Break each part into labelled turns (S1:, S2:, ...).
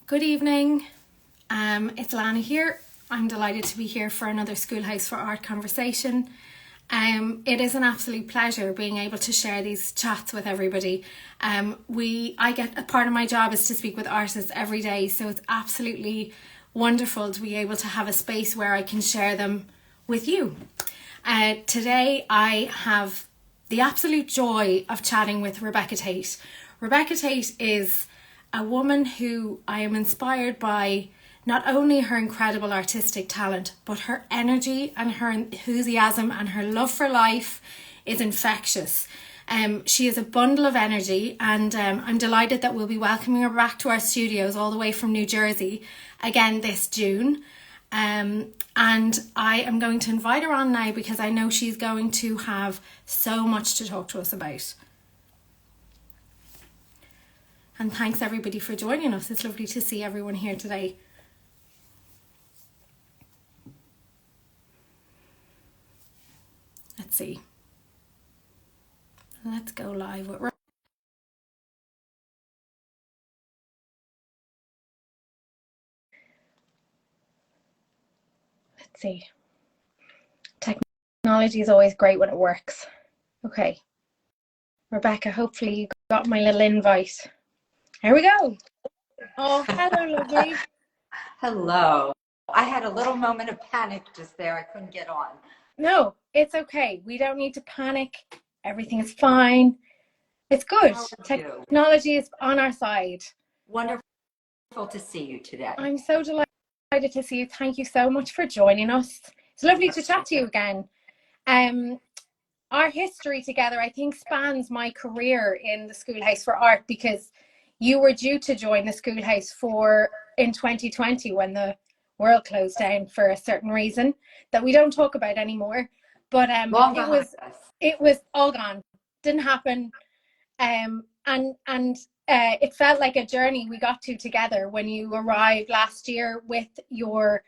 S1: Good evening. It's Lana here. I'm delighted to be here for another Schoolhouse for Art conversation. It is an absolute pleasure being able to share these chats with everybody. I get a part of my job is to speak with artists every day, so it's absolutely wonderful to be able to have a space where I can share them with you. Today I have the absolute joy of chatting with Rebecca Tait. Rebecca Tait is a woman who I am inspired by, not only her incredible artistic talent, but her energy and her enthusiasm and her love for life is infectious. She is a bundle of energy, and I'm delighted that we'll be welcoming her back to our studios all the way from New Jersey again this June. And I am going to invite her on now because I know she's going to have so much to talk to us about. And thanks everybody for joining us. It's lovely to see everyone here today. Let's see. Let's go live with Let's see. Technology is always great when it works. Okay. Rebecca, hopefully you got my little invite. Here we go. Oh, hello, lovely.
S2: Hello. I had a little moment of panic just there. I couldn't get on.
S1: No, it's okay. We don't need to panic. Everything is fine. It's good. Technology is on our side.
S2: Wonderful to see you today.
S1: I'm so delighted to see you. Thank you so much for joining us. It's lovely to chat to you again. Our history together, I think, spans my career in the Schoolhouse for Art, because you were due to join the Schoolhouse in 2020 when the world closed down for a certain reason that we don't talk about anymore. But it was all gone. Didn't happen. It felt like a journey we got to together when you arrived last year with your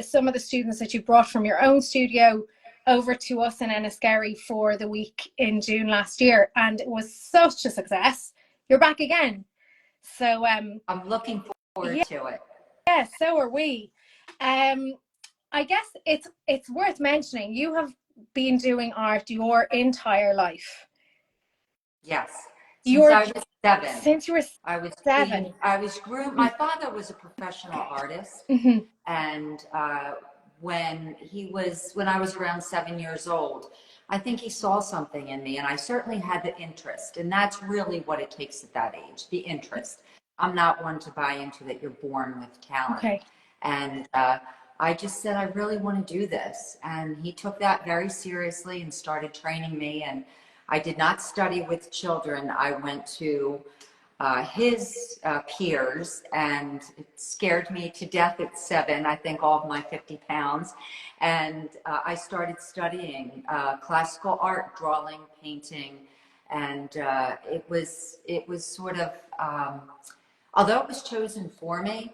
S1: some of the students that you brought from your own studio over to us in Enniskerry for the week in June last year, and it was such a success. You're back again, so
S2: I'm looking forward to it.
S1: Yeah, so are we. I guess it's worth mentioning you have been doing art your entire life.
S2: Yes. Since I was 7.
S1: Since you were 7.
S2: I was groomed. My father was a professional artist, and when I was around 7 years old, I think he saw something in me, and I certainly had the interest, and that's really what it takes at that age, the interest. I'm not one to buy into that you're born with talent.
S1: Okay.
S2: And I just said, I really want to do this. And he took that very seriously and started training me. And I did not study with children. I went to his peers, and it scared me to death at 7, I think all of my 50 pounds. And I started studying classical art, drawing, painting. And it was sort of, although it was chosen for me,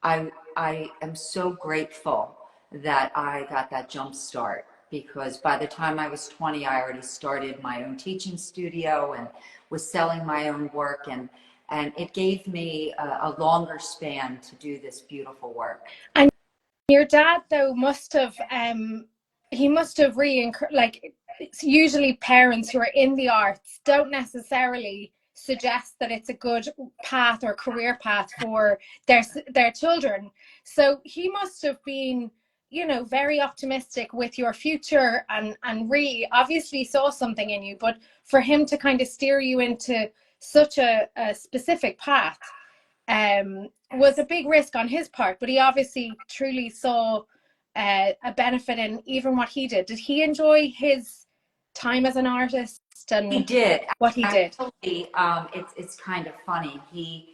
S2: I am so grateful that I got that jump start, because by the time I was 20, I already started my own teaching studio and was selling my own work, and it gave me a longer span to do this beautiful work.
S1: And your dad, though, must have usually parents who are in the arts don't necessarily suggest that it's a good path or career path for their children. So he must have been, very optimistic with your future and really obviously saw something in you. But for him to kind of steer you into such a specific path was a big risk on his part. But he obviously truly saw a benefit in even what he did. Did he enjoy his time as an artist? And
S2: he did.
S1: What he did.
S2: It's kind of funny. He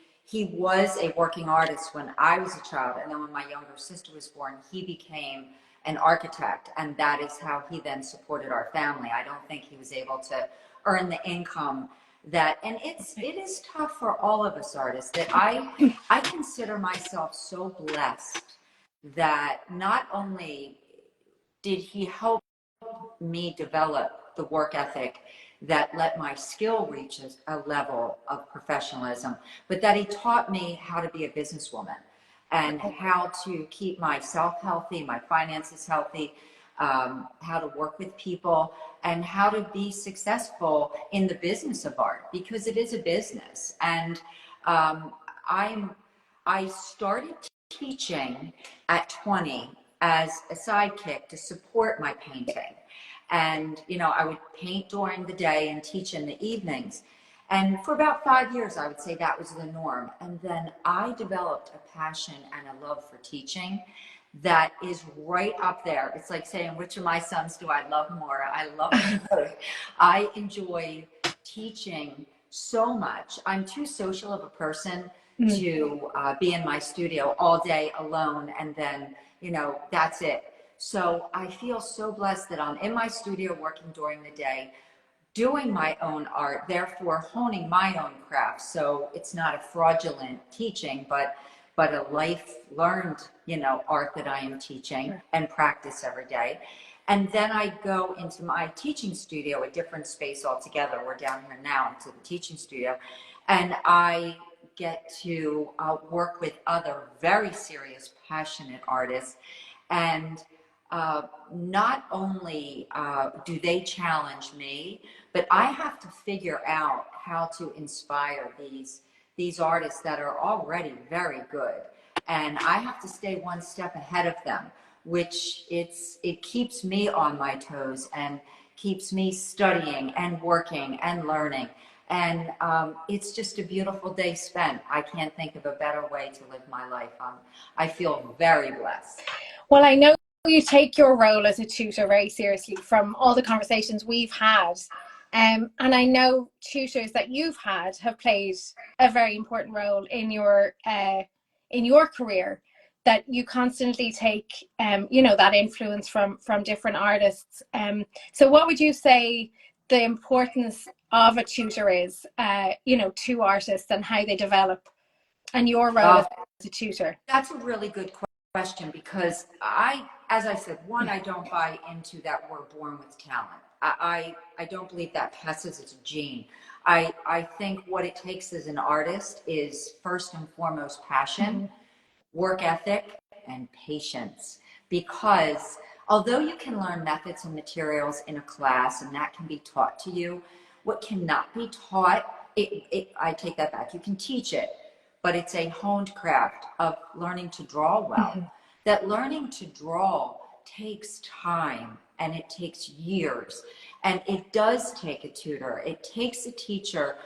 S2: was a working artist when I was a child, and then when my younger sister was born, he became an architect, and that is how he then supported our family. I don't think he was able to earn the income that, and it is tough for all of us artists. That I consider myself so blessed that not only did he help me develop the work ethic that let my skill reach a level of professionalism, but that he taught me how to be a businesswoman and how to keep myself healthy, my finances healthy, how to work with people, and how to be successful in the business of art, because it is a business. And um, I started teaching at 20 as a sidekick to support my painting. And, you know, I would paint during the day and teach in the evenings. And for about 5 years, I would say that was the norm. And then I developed a passion and a love for teaching that is right up there. It's like saying, which of my sons do I love more? I love them both. I enjoy teaching so much. I'm too social of a person to be in my studio all day alone, and then, you know, that's it. So I feel so blessed that I'm in my studio working during the day, doing my own art, therefore honing my own craft. So it's not a fraudulent teaching, but a life learned, you know, art that I am teaching and practice every day. And then I go into my teaching studio, a different space altogether. We're down here now into the teaching studio. And I get to work with other very serious, passionate artists. And not only do they challenge me, but I have to figure out how to inspire these artists that are already very good. And I have to stay one step ahead of them, which it keeps me on my toes and keeps me studying and working and learning. And it's just a beautiful day spent. I can't think of a better way to live my life. I feel very blessed.
S1: Well, I know you take your role as a tutor very seriously from all the conversations we've had. And I know tutors that you've had have played a very important role in your career, that you constantly take, you know, that influence from different artists. So what would you say the importance of a tutor is, you know, to artists and how they develop, and your role as a tutor?
S2: That's a really good question, because as I said, one, I don't buy into that we're born with talent. I don't believe that passes as a gene. I think what it takes as an artist is first and foremost passion, work ethic, and patience. Because although you can learn methods and materials in a class and that can be taught to you, what cannot be taught, I take that back. You can teach it, but it's a honed craft of learning to draw well. That learning to draw takes time and it takes years, and it does take a tutor. It takes a teacher.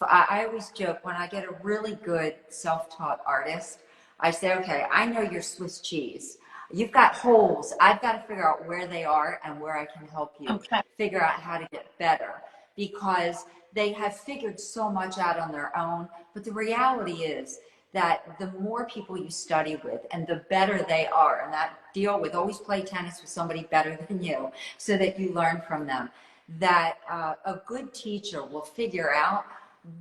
S2: I always joke, when I get a really good self-taught artist, I say, okay, I know your Swiss cheese. You've got holes. I've got to figure out where they are and where I can help you figure out how to get better, because they have figured so much out on their own. But the reality is that the more people you study with and the better they are, and that deal with always play tennis with somebody better than you so that you learn from them, that a good teacher will figure out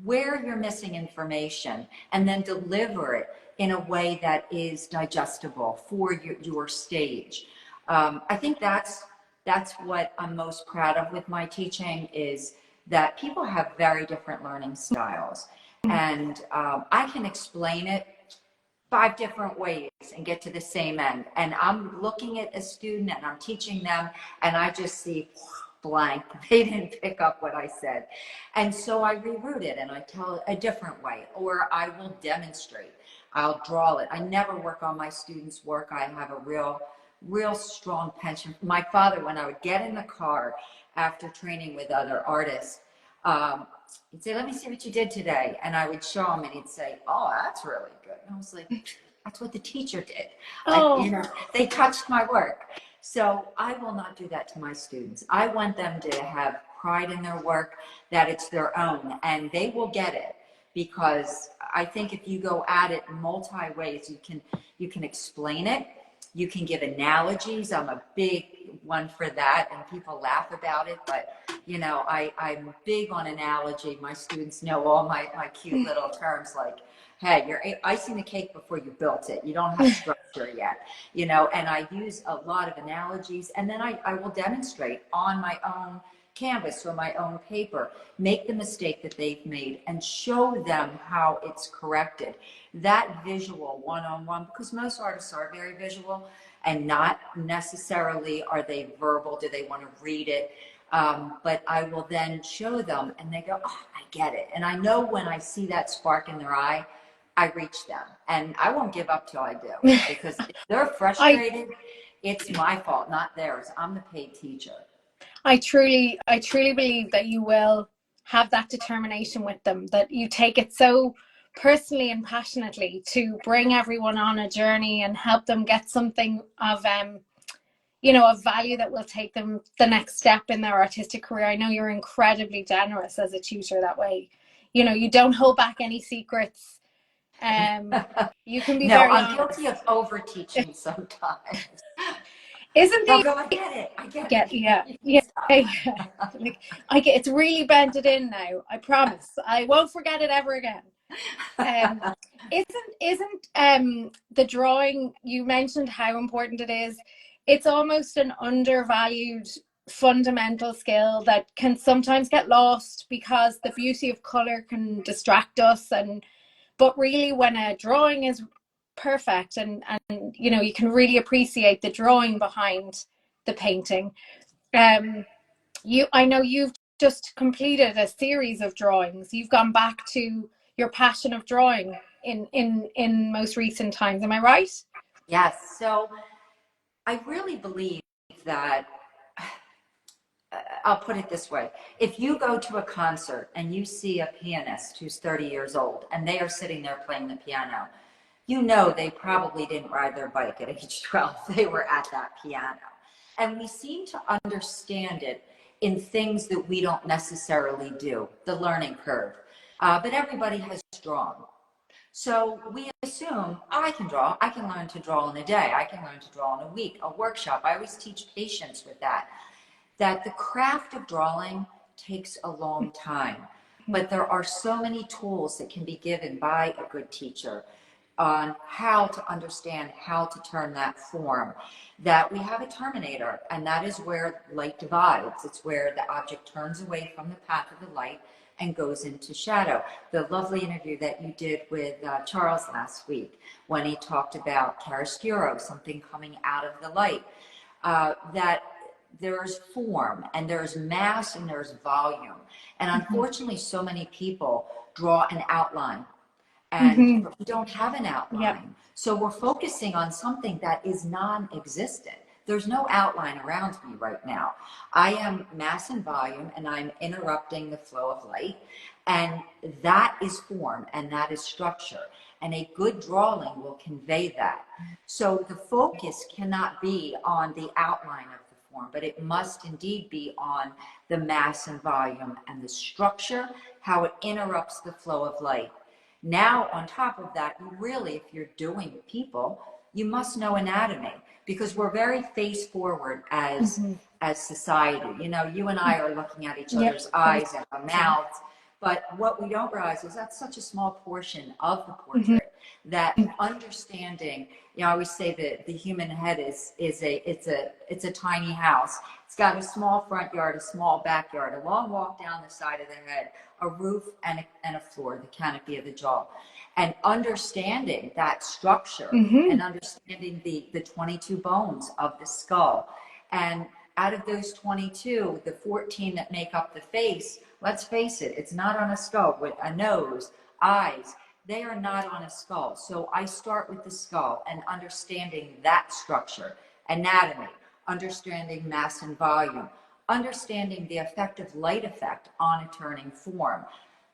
S2: where you're missing information and then deliver it in a way that is digestible for your stage. I think that's what I'm most proud of with my teaching, is that people have very different learning styles. And I can explain it 5 different ways and get to the same end. And I'm looking at a student and I'm teaching them and I just see blank. They didn't pick up what I said. And so I reroute it and I tell it a different way, or I will demonstrate. I'll draw it. I never work on my students' work. I have a real strong penchant. My father, when I would get in the car after training with other artists, he'd say, let me see what you did today. And I would show him and he'd say, oh, that's really good. And I was like, that's what the teacher did.
S1: Oh.
S2: You know, they touched my work. So I will not do that to my students. I want them to have pride in their work, that it's their own, and they will get it. Because I think if you go at it multi ways, you can explain it, you can give analogies. I'm a big one for that, and people laugh about it, but you know, I'm big on analogy. My students know all my cute little terms, like, hey, you're icing the cake before you built it. You don't have structure yet, you know, and I use a lot of analogies, and then I will demonstrate on my own canvas or my own paper, make the mistake that they've made and show them how it's corrected. That visual one-on-one, because most artists are very visual and not necessarily are they verbal, do they want to read it? But I will then show them and they go, oh, I get it. And I know when I see that spark in their eye, I reach them, and I won't give up till I do, because if they're frustrated, it's my fault, not theirs. I'm the paid teacher.
S1: I truly believe that you will have that determination with them, that you take it so personally and passionately to bring everyone on a journey and help them get something of of value that will take them the next step in their artistic career. I know you're incredibly generous as a tutor that way. You don't hold back any secrets. You can be
S2: No,
S1: very
S2: I'm
S1: honest.
S2: guilty of over teaching sometimes.
S1: Isn't
S2: They'll
S1: the
S2: go, I get it, I get
S1: get
S2: it.
S1: yeah
S2: You can
S1: yeah
S2: stop.
S1: yeah like I get it's really bent it in now. I promise I won't forget it ever again. Um, isn't the drawing, you mentioned how important it is. It's almost an undervalued fundamental skill that can sometimes get lost because the beauty of color can distract us, but really when a drawing is perfect and you can really appreciate the drawing behind the painting. I know you've just completed a series of drawings. You've gone back to your passion of drawing in most recent times. Am I right?
S2: Yes, so I really believe that, I'll put it this way. If you go to a concert and you see a pianist who's 30 years old and they are sitting there playing the piano, you know they probably didn't ride their bike at age 12. They were at that piano. And we seem to understand it in things that we don't necessarily do, the learning curve. But everybody has drawn. So we assume, oh, I can draw. I can learn to draw in a day. I can learn to draw in a week, a workshop. I always teach patience with that the craft of drawing takes a long time. But there are so many tools that can be given by a good teacher on how to understand how to turn that form, that we have a terminator, and that is where light divides. It's where the object turns away from the path of the light and goes into shadow. The lovely interview that you did with Charles last week, when he talked about chiaroscuro, something coming out of the light, that there's form and there's mass and there's volume. And unfortunately, so many people draw an outline and we don't have an
S1: Yep.
S2: outline. So we're focusing on something that is non-existent. There's no outline around me right now. I am mass and volume and I'm interrupting the flow of light. And that is form and that is structure. And a good drawing will convey that. So the focus cannot be on the outline of the form, but it must indeed be on the mass and volume and the structure, how it interrupts the flow of light. Now, on top of that, you really, if you're doing people, you must know anatomy, because we're very face forward as society. You and I are looking at each
S1: Yep.
S2: other's eyes and our mouths, but what we don't realize is that's such a small portion of the portrait, that understanding, I always say that the human head is a tiny house. It's got a small front yard, a small backyard, a long walk down the side of the head, a roof and a floor, the canopy of the jaw. And understanding that structure and understanding the 22 bones of the skull. And out of those 22, the 14 that make up the face, let's face it, it's not on a skull with a nose, eyes. They are not on a skull. So I start with the skull and understanding that structure, anatomy, understanding mass and volume, understanding the effective light effect on a turning form.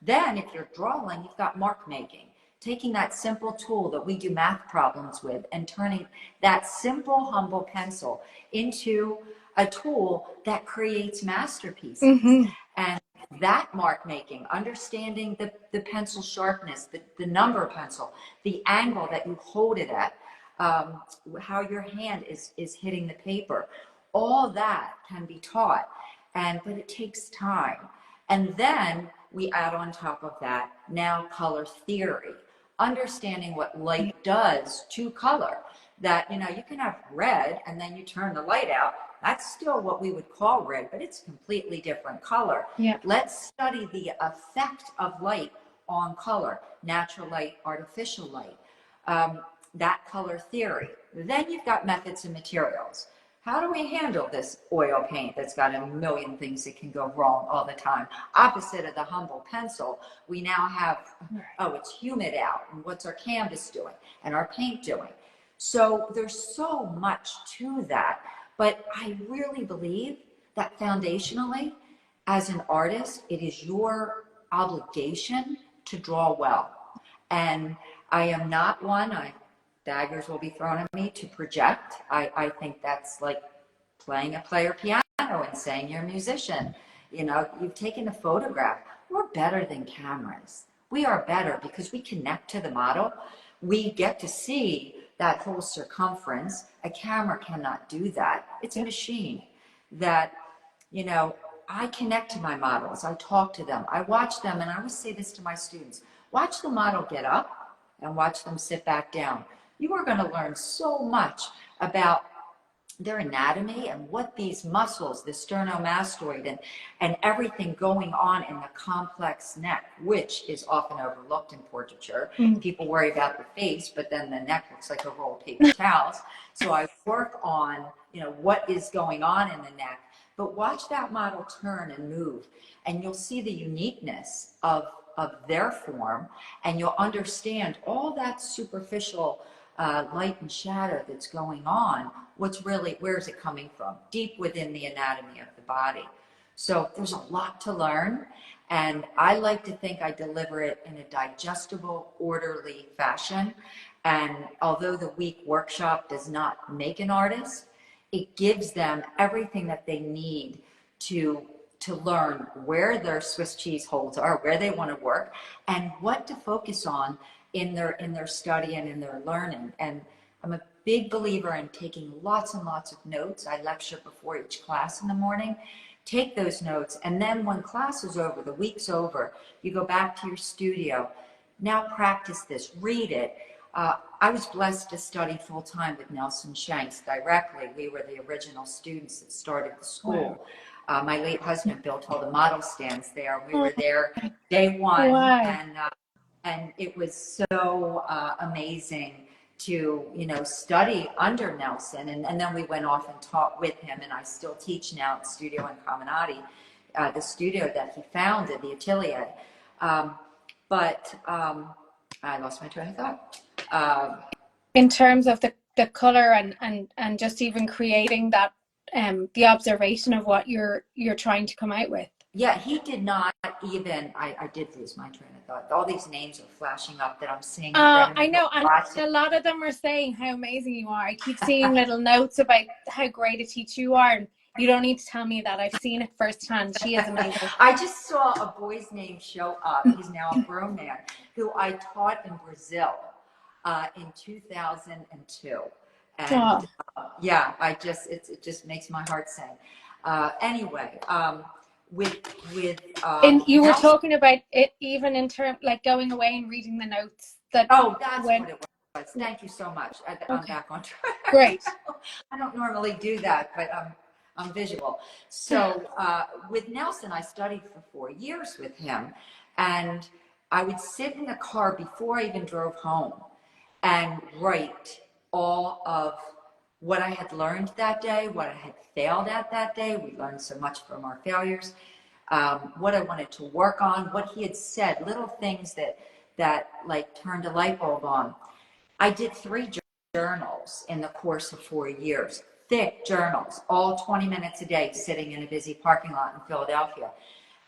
S2: Then if you're drawing, you've got mark making, taking that simple tool that we do math problems with and turning that simple, humble pencil into a tool that creates masterpieces. And that mark making, understanding the pencil sharpness, the number pencil, the angle that you hold it at, how your hand is hitting the paper, all that can be taught, but it takes time. And then we add on top of that now color theory, understanding what light does to color. that, you know, you can have red and then you turn the light out. That's still what we would call red, but it's a completely different color.
S1: Yeah.
S2: Let's study the effect of light on color, natural light, artificial light, that color theory. Then you've got methods and materials. How do we handle this oil paint that's got a million things that can go wrong all the time? Opposite of the humble pencil, we now have, oh, it's humid out, and what's our canvas doing and our paint doing? So there's so much to that, but I really believe that foundationally, as an artist, it is your obligation to draw well. And I am not one, daggers will be thrown at me, to project. I think that's like playing a player piano and saying you're a musician. You know, you've taken a photograph. We're better than cameras. We are better because we connect to the model. We get to see that whole circumference. A camera cannot do that. It's a machine that, you know, I connect to my models. I talk to them. I watch them, and I always say this to my students. Watch the model get up and watch them sit back down. You are going to learn so much about their anatomy and what these muscles, the sternomastoid and everything going on in the complex neck, which is often overlooked in portraiture. People worry about the face, but then the neck looks like a roll of paper towels. So I work on, you know, what is going on in the neck, but watch that model turn and move, and you'll see the uniqueness of their form, and you'll understand all that superficial light and shadow that's going on. What's really, where is it coming from? Deep within the anatomy of the body. So there's a lot to learn, and I like to think I deliver it in a digestible, orderly fashion. And although the week workshop does not make an artist, it gives them everything that they need to learn where their Swiss cheese holes are, where they want to work, and what to focus on in their study and in their learning. And I'm a big believer in taking lots and lots of notes. I lecture before each class in the morning. Take those notes, and then when class is over, the week's over, you go back to your studio. Now practice this, read it. I was blessed to study full-time with Nelson Shanks directly. We were the original students that started the school. My late husband built all the model stands there. We were there day one, and it was so amazing to, you know, study under Nelson. And then we went off and taught with him, and I still teach now at Studio in Caminati, the studio that he founded, the Atelier. But I lost my train of thought.
S1: In terms of the color and just even creating that, the observation of what you're trying to come out with.
S2: Yeah, he did not even, I did lose my train of thought. All these names are flashing up that I'm seeing.
S1: I know, and a lot of them are saying how amazing you are. I keep seeing little notes about how great a teacher you are, and you don't need to tell me that. I've seen it firsthand. She is amazing.
S2: I just saw a boy's name show up. He's now a grown man, who I taught in Brazil in 2002. And yeah, it just makes my heart sing. Anyway,
S1: and you were talking about it, even in terms like going away and reading the notes.
S2: That's what it was. Thank you so much. I'm back on track.
S1: Great.
S2: I don't normally do that, but I'm visual. So with Nelson, I studied for 4 years with him, and I would sit in the car before I even drove home and write all of what I had learned that day, what I had failed at that day. We learned so much from our failures. What I wanted to work on, what he had said, little things that like turned a light bulb on. I did 3 journals in the course of 4 years, thick journals, all 20 minutes a day, sitting in a busy parking lot in Philadelphia.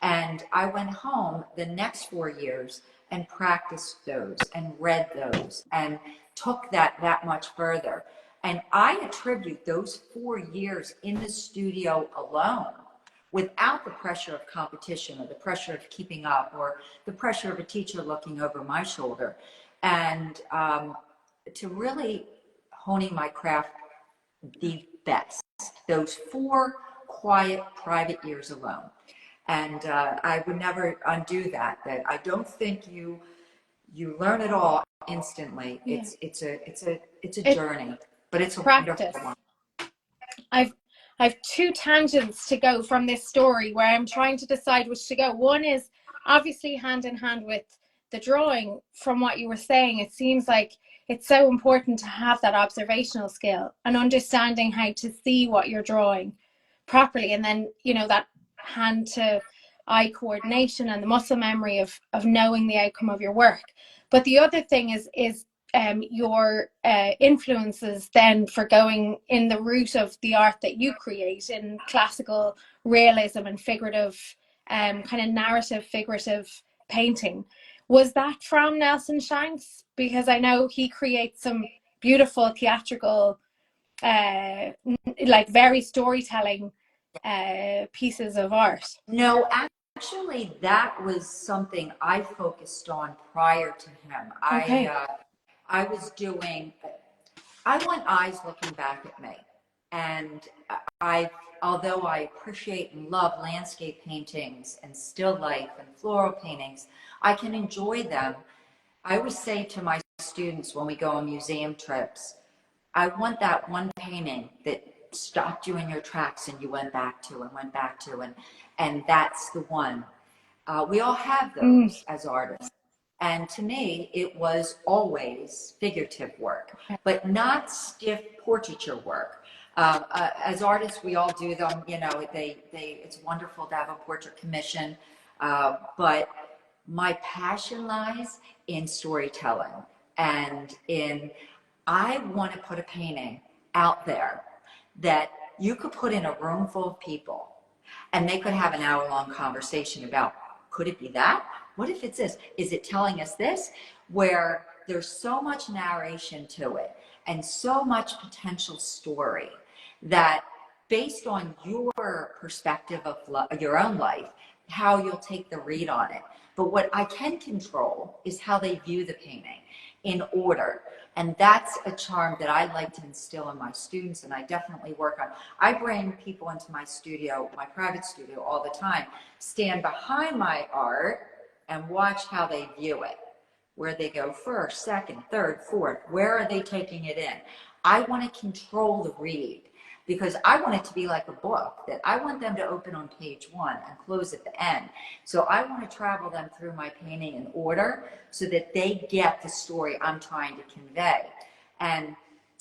S2: And I went home the next 4 years and practiced those and read those and took that much further. And I attribute those 4 years in the studio alone, without the pressure of competition or the pressure of keeping up or the pressure of a teacher looking over my shoulder, and to really honing my craft the best, those 4 quiet, private years alone. And I would never undo that I don't think you learn it all instantly. It's a journey. but it's a
S1: Practice.
S2: wonderful one.
S1: I've two tangents to go from this story where I'm trying to decide which to go. One is obviously hand in hand with the drawing. From what you were saying, it seems like it's so important to have that observational skill and understanding how to see what you're drawing properly, and then that hand to eye coordination and the muscle memory of knowing the outcome of your work. But the other thing is your influences then for going in the route of the art that you create in classical realism and figurative, kind of narrative figurative painting. Was that from Nelson Shanks? Because I know he creates some beautiful theatrical, like very storytelling pieces of art.
S2: No, actually, that was something I focused on prior to him.
S1: Okay.
S2: I was doing, I want eyes looking back at me. And although I appreciate and love landscape paintings and still life and floral paintings, I can enjoy them. I always say to my students when we go on museum trips, I want that one painting that stopped you in your tracks and you went back to and went back to, and that's the one. We all have those as artists. And to me, it was always figurative work, but not stiff portraiture work. As artists, we all do them. It's wonderful to have a portrait commission, but my passion lies in storytelling and I want to put a painting out there that you could put in a room full of people and they could have an hour-long conversation about, could it be that? What if it's this? Is it telling us this? Where there's so much narration to it and so much potential story that based on your perspective of your own life, how you'll take the read on it. But what I can control is how they view the painting in order. And that's a charm that I like to instill in my students, and I definitely work on. I bring people into my studio, my private studio, all the time, stand behind my art and watch how they view it. Where they go first, second, third, fourth, where are they taking it in? I want to control the read because I want it to be like a book that I want them to open on page 1 and close at the end. So I want to travel them through my painting in order so that they get the story I'm trying to convey. And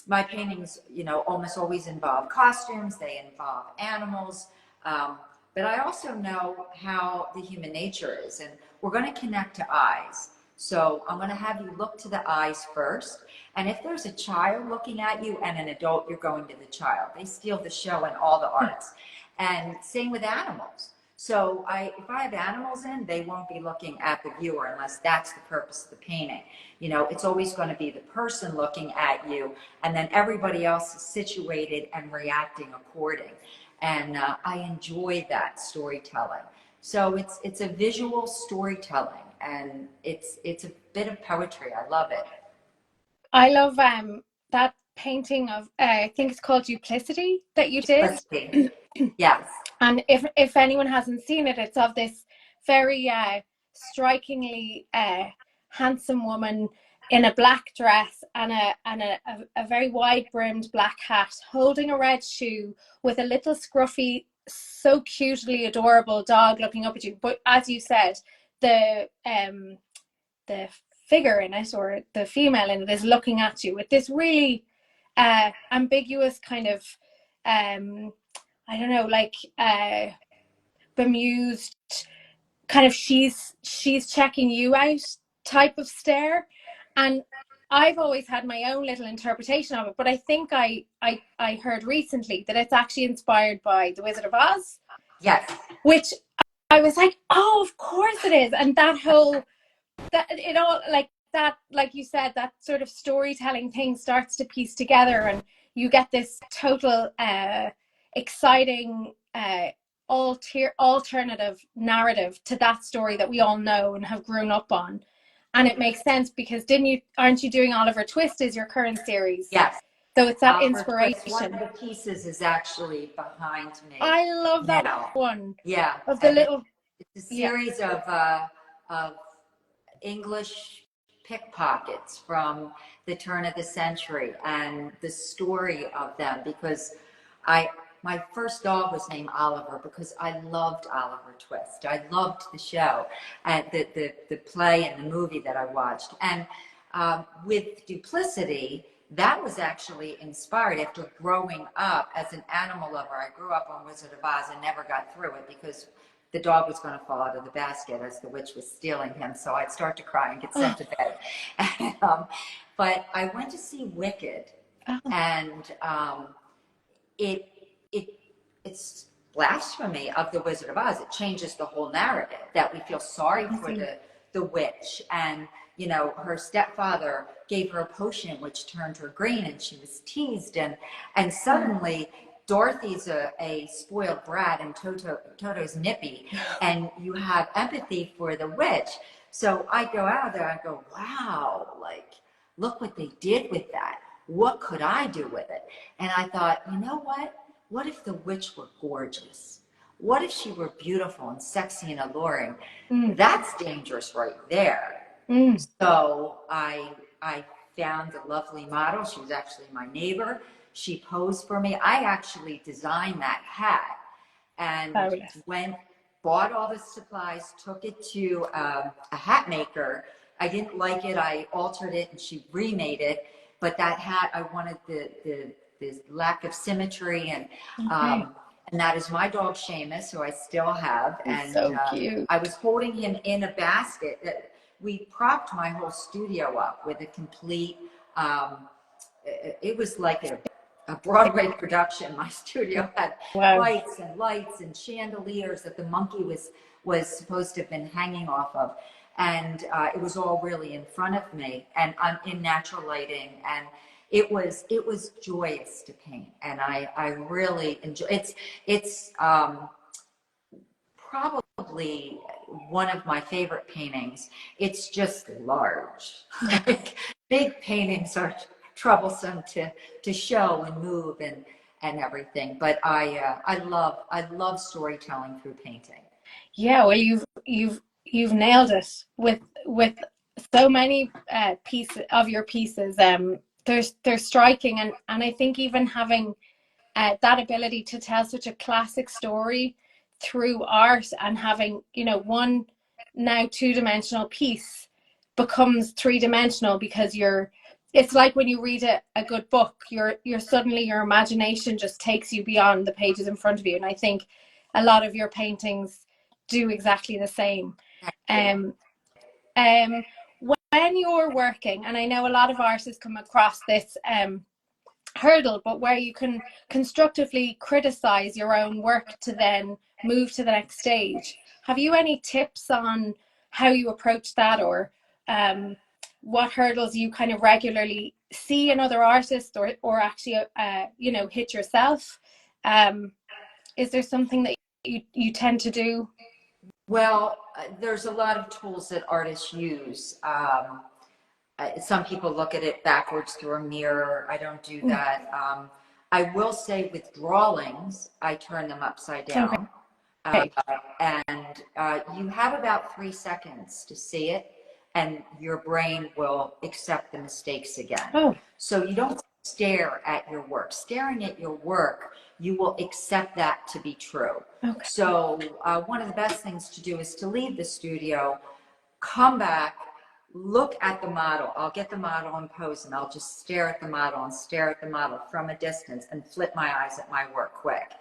S2: my paintings, almost always involve costumes, they involve animals, but I also know how the human nature is, and we're going to connect to eyes. So I'm going to have you look to the eyes first. And if there's a child looking at you and an adult, you're going to the child. They steal the show in all the arts. And same with animals. So if I have animals in, they won't be looking at the viewer unless that's the purpose of the painting. It's always going to be the person looking at you, and then everybody else is situated and reacting according. And I enjoy that storytelling. So it's a visual storytelling, and it's a bit of poetry. I love it.
S1: I love that painting of I think it's called Duplicity that you did.
S2: Yes.
S1: And if anyone hasn't seen it, it's of this very strikingly handsome woman in a black dress and a very wide brimmed black hat, holding a red shoe with a little scruffy, so cutely adorable dog looking up at you. But as you said, the figure in it, or the female in it, is looking at you with this really ambiguous kind of I don't know, like bemused kind of she's checking you out type of stare. And I've always had my own little interpretation of it, but I think I heard recently that it's actually inspired by The Wizard of Oz.
S2: Yes.
S1: Which I was like, oh, of course it is. And that whole, that it all, like that, like you said, that sort of storytelling thing starts to piece together, and you get this total exciting alternative narrative to that story that we all know and have grown up on. And it makes sense because aren't you doing Oliver Twist as your current series?
S2: Yes.
S1: So it's that
S2: Oliver
S1: inspiration.
S2: Twist, one of the pieces is actually behind me.
S1: I love that one.
S2: Yeah.
S1: Of the little.
S2: It's a series of English pickpockets from the turn of the century and the story of them, because my first dog was named Oliver because I loved Oliver Twist. I loved the show and the play and the movie that I watched. And with Duplicity, that was actually inspired after growing up as an animal lover. I grew up on Wizard of Oz and never got through it because the dog was going to fall out of the basket as the witch was stealing him. So I'd start to cry and get sent to bed. But I went to see Wicked, and it it's blasphemy of the Wizard of Oz. It changes the whole narrative that we feel sorry for the witch, and you know, her stepfather gave her a potion which turned her green, and she was teased, and suddenly Dorothy's a spoiled brat and Toto's nippy, and you have empathy for the witch. So I go out there, I go, wow, like, look what they did with that. What could I do with it? And I thought, you know what? What if the witch were gorgeous? What if she were beautiful and sexy and alluring? That's dangerous right there. So I found a lovely model. She was actually my neighbor. She posed for me. I actually designed that hat and bought all the supplies, took it to a hat maker. I didn't like it. I altered it and she remade it. But that hat, I wanted the lack of symmetry, and that is my dog Seamus, who I still have. And
S3: so cute.
S2: I was holding him in a basket. We propped my whole studio up with a complete, it was like a Broadway production. My studio had lights and chandeliers that the monkey was supposed to have been hanging off of. And it was all really in front of me, and I'm in natural lighting, and it was joyous to paint, and I really enjoy it. It's probably one of my favorite paintings. It's just large. Like, big paintings are troublesome to show and move and everything, but I love storytelling through painting.
S1: Yeah, well, you've nailed it with so many pieces of your pieces. They're striking, and I think even having that ability to tell such a classic story through art, and having, you know, one now two-dimensional piece becomes three-dimensional because it's like when you read a good book, you're suddenly, your imagination just takes you beyond the pages in front of you. And I think a lot of your paintings do exactly the same. When you're working, and I know a lot of artists come across this hurdle, but where you can constructively criticize your own work to then move to the next stage, have you any tips on how you approach that, or what hurdles you kind of regularly see in other artists, or actually you know, hit yourself? Is there something that you tend to do?
S2: Well, there's a lot of tools that artists use. Some people look at it backwards through a mirror. I don't do that. I will say with drawings, I turn them upside down.
S1: Okay.
S2: And you have about 3 seconds to see it, and your brain will accept the mistakes again. So you don't stare at your work. Staring at your work, you will accept that to be true. So one of the best things to do is to leave the studio, come back, look at the model. I'll get the model in pose, and I'll just stare at the model and stare at the model from a distance and flip my eyes at my work quick.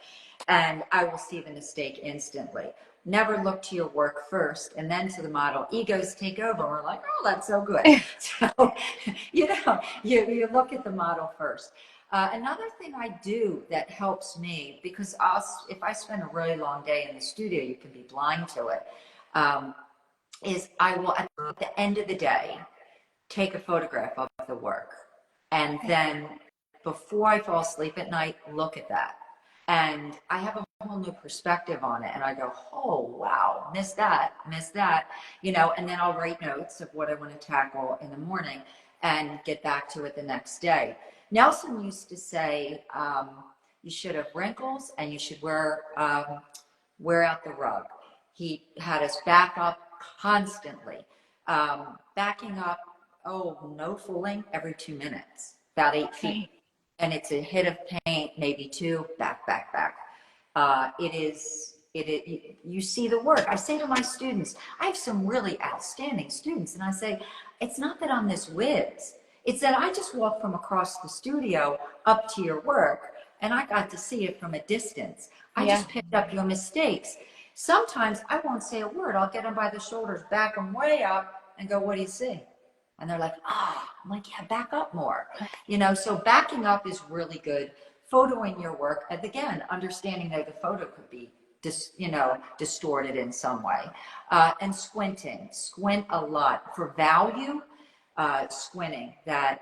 S2: And I will see the mistake instantly. Never look to your work first and then to the model. Egos take over. We're like, oh, that's so good. So, you know, you look at the model first. Another thing I do that helps me, because if I spend a really long day in the studio, you can be blind to it, is I will, at the end of the day, take a photograph of the work. And then before I fall asleep at night, look at that. And I have a whole new perspective on it. And I go, oh, wow, missed that, you know, and then I'll write notes of what I want to tackle in the morning and get back to it the next day. Nelson used to say, you should have wrinkles and you should wear out the rug. He had us back up constantly, backing up Oh, no fooling, every 2 minutes, about 8 feet.
S1: Okay.
S2: And it's a hit of paint, maybe two, back, back, back. You see the work. I say to my students, I have some really outstanding students, and I say, it's not that I'm this whiz. It's that I just walked from across the studio up to your work, and I got to see it from a distance. I
S1: Yeah.
S2: just picked up your mistakes. Sometimes I won't say a word. I'll get them by the shoulders, back them way up, and go, what do you see? And they're like, I'm like, yeah, back up more. So backing up is really good. Photoing your work, and again, understanding that the photo could be distorted in some way. And squinting, squint a lot for value. Squinting, that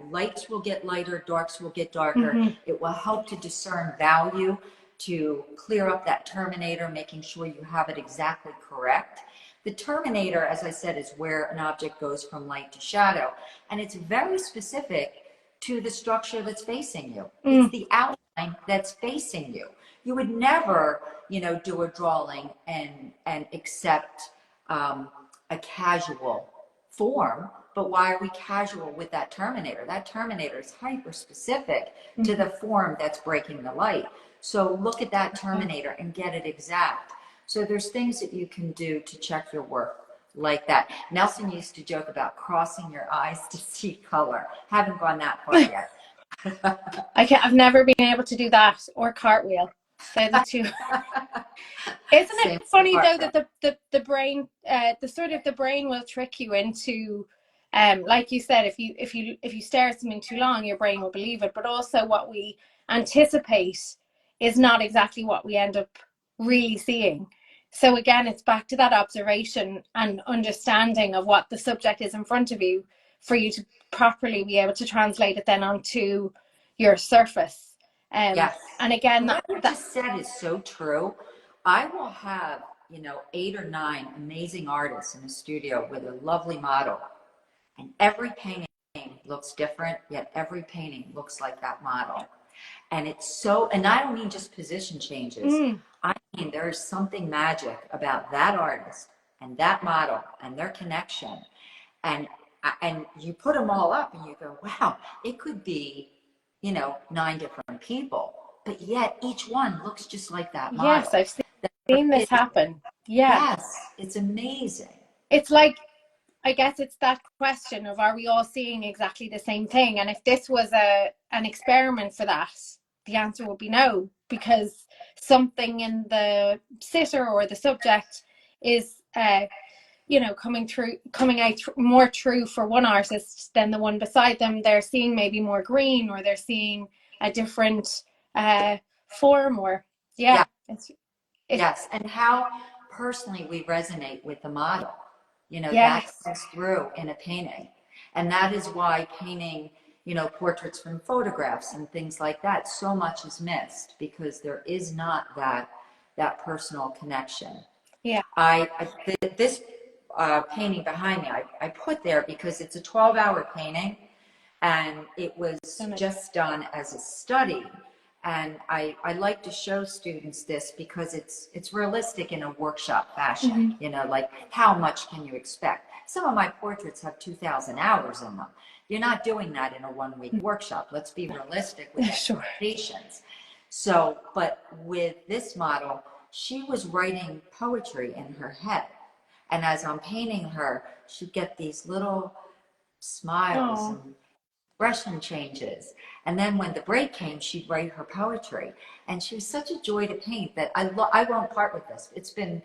S2: lights will get lighter, darks will get darker.
S1: Mm-hmm.
S2: It will help to discern value, to clear up that terminator, making sure you have it exactly correct. The terminator, as I said, is where an object goes from light to shadow, and it's very specific to the structure that's facing you. It's the outline that's facing you. You would never, do a drawing and accept a casual form. But why are we casual with that terminator? That terminator is hyper specific to the form that's breaking the light. So look at that terminator and get it exact. So there's things that you can do to check your work like that. Nelson used to joke about crossing your eyes to see color. Haven't gone that far yet.
S1: I've never been able to do that or cartwheel. They're the two. Isn't it funny though that the brain, the brain will trick you into, like you said, if you stare at something too long, your brain will believe it. But also, what we anticipate is not exactly what we end up really seeing. So again, it's back to that observation and understanding of what the subject is in front of you, for you to properly be able to translate it then onto your surface.
S2: Yes.
S1: And again,
S2: what you just said is so true. I will have, 8 or 9 amazing artists in a studio with a lovely model, and every painting looks different, yet every painting looks like that model. And and I don't mean just position changes. I mean, there is something magic about that artist and that model and their connection. And you put them all up and you go, wow, it could be, 9 different people, but yet each one looks just like that model.
S1: Yes, I've seen this happen. Yeah.
S2: Yes, it's amazing.
S1: It's like, I guess it's that question of, are we all seeing exactly the same thing? And if this was an experiment for that, the answer would be no, because something in the sitter or the subject is coming out more true for one artist than the one beside them. They're seeing maybe more green, or they're seeing a different form, or
S2: Yeah. Yes, and how personally we resonate with the model. That comes through in a painting. And that is why painting, portraits from photographs and things like that, so much is missed, because there is not that personal connection.
S1: Yeah.
S2: This painting behind me, I put there because it's a 12-hour painting, and it was just done as a study. And I like to show students this because it's realistic in a workshop fashion. Like, how much can you expect? Some of my portraits have 2,000 hours in them. You're not doing that in a 1-week workshop. Let's be realistic with expectations. So, but with this model, she was writing poetry in her head. And as I'm painting her, she'd get these little smiles and expression changes. And then when the break came, she'd write her poetry. And she was such a joy to paint that I won't part with this. It's been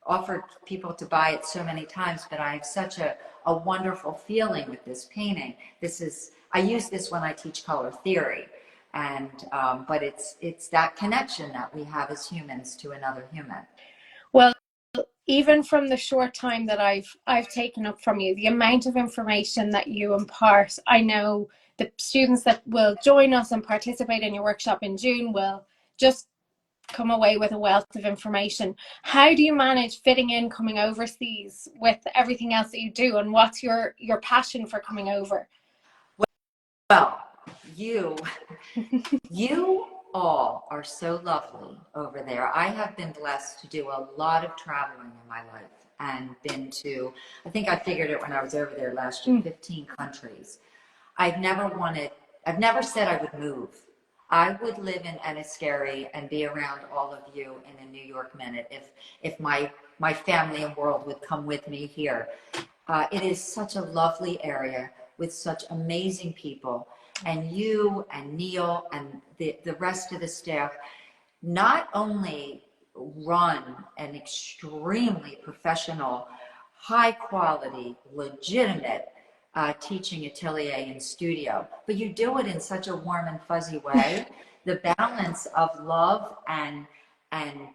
S2: offered people to buy it so many times, but I have such a wonderful feeling with this painting. I use this when I teach color theory. And but it's that connection that we have as humans to another human.
S1: Well, even from the short time that I've taken up from you, the amount of information that you impart, I know the students that will join us and participate in your workshop in June will just come away with a wealth of information. How do you manage fitting in coming overseas with everything else that you do, and what's your passion for coming over?
S2: Well, you all are so lovely over there. I have been blessed to do a lot of traveling in my life. and been to, I think I figured it when I was over there last year, 15 countries. I've never said I would move. I would live in Enniskerry and be around all of you in a New York minute if my family and world would come with me here. It is such a lovely area with such amazing people, and you and Neil and the rest of the staff not only run an extremely professional, high quality, legitimate teaching atelier and studio, but you do it in such a warm and fuzzy way. The balance of love and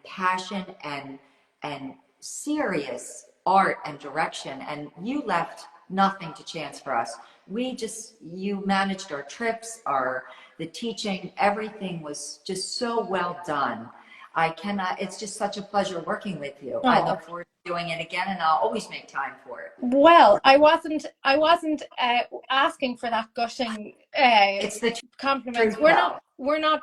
S2: passion and serious art and direction, and you left nothing to chance for us. You managed our trips, the teaching, everything was just so well done. It's just such a pleasure working with you.
S1: Oh.
S2: I look forward to doing it again, and I'll always make time for it.
S1: Well, I wasn't asking for that gushing
S2: It's the
S1: compliments.
S2: truth,
S1: We're not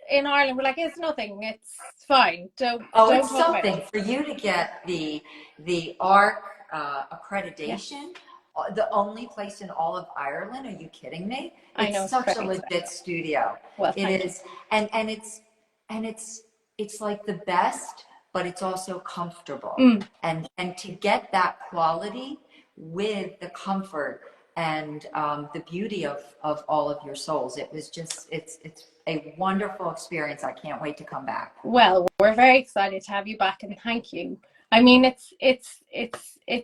S1: in Ireland. We're like, it's nothing. It's fine. Don't
S2: it's
S1: talk
S2: something
S1: about it.
S2: for you to get the ARC accreditation. Yeah. The only place in all of Ireland. Are you kidding me?
S1: I know,
S2: It's such a legit studio.
S1: Well,
S2: it is, and it's like the best, but it's also comfortable. And to get that quality with the comfort and the beauty of all of your souls, it's a wonderful experience. I can't wait to come back.
S1: Well, we're very excited to have you back, and thank you. I mean, it's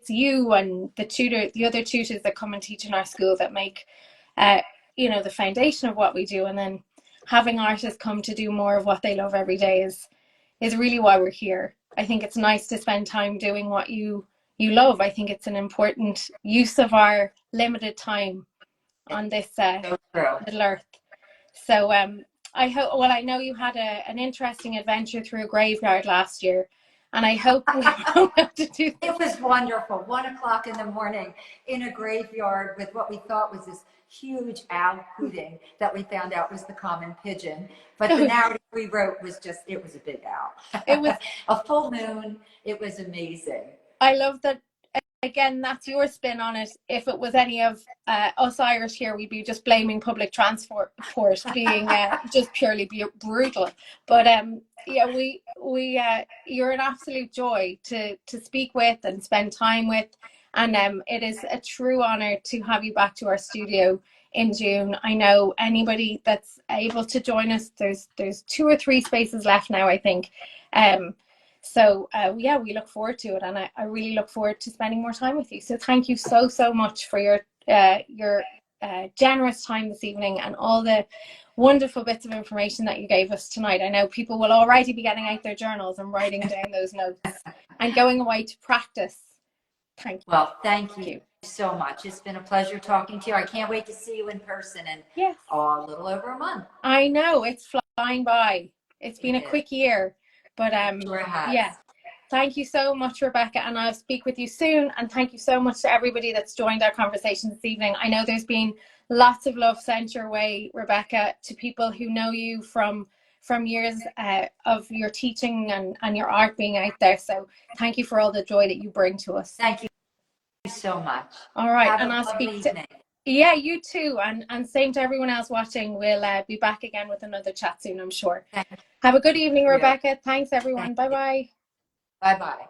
S1: you and the other tutors that come and teach in our school that make the foundation of what we do, and then having artists come to do more of what they love every day is really why we're here. I think it's nice to spend time doing what you love. I think it's an important use of our limited time on this little earth. So I know you had an interesting adventure through a graveyard last year, and I hope we don't have to do this.
S2: It was wonderful. 1 o'clock in the morning in a graveyard with what we thought was this huge owl hooting that we found out was the common pigeon. But the narrative we wrote was it was a big owl. It was a full moon. It was amazing.
S1: I love that. Again, that's your spin on it. If it was any of us Irish here, we'd be just blaming public transport being just purely brutal. But you're an absolute joy to speak with and spend time with, and it is a true honor to have you back to our studio in June. I know anybody that's able to join us, there's 2 or 3 spaces left now, I think. So we look forward to it, and I really look forward to spending more time with you. So thank you so much for your generous time this evening and all the wonderful bits of information that you gave us tonight. I know people will already be getting out their journals and writing down those notes and going away to practice. Thank you.
S2: Well, thank you so much. It's been a pleasure talking to you. I can't wait to see you in person in a little over a month.
S1: I know, it's flying by. It's been a quick year. But thank you so much, Rebecca, and I'll speak with you soon. And thank you so much to everybody that's joined our conversation this evening. I know there's been lots of love sent your way, Rebecca, to people who know you from years of your teaching and your art being out there. So thank you for all the joy that you bring to us.
S2: Thank you so much.
S1: All right, and I'll speak to you too, and same to everyone else watching. We'll be back again with another chat soon, I'm sure. Have a good evening, Rebecca. Thanks, everyone. Bye-bye.
S2: Bye-bye.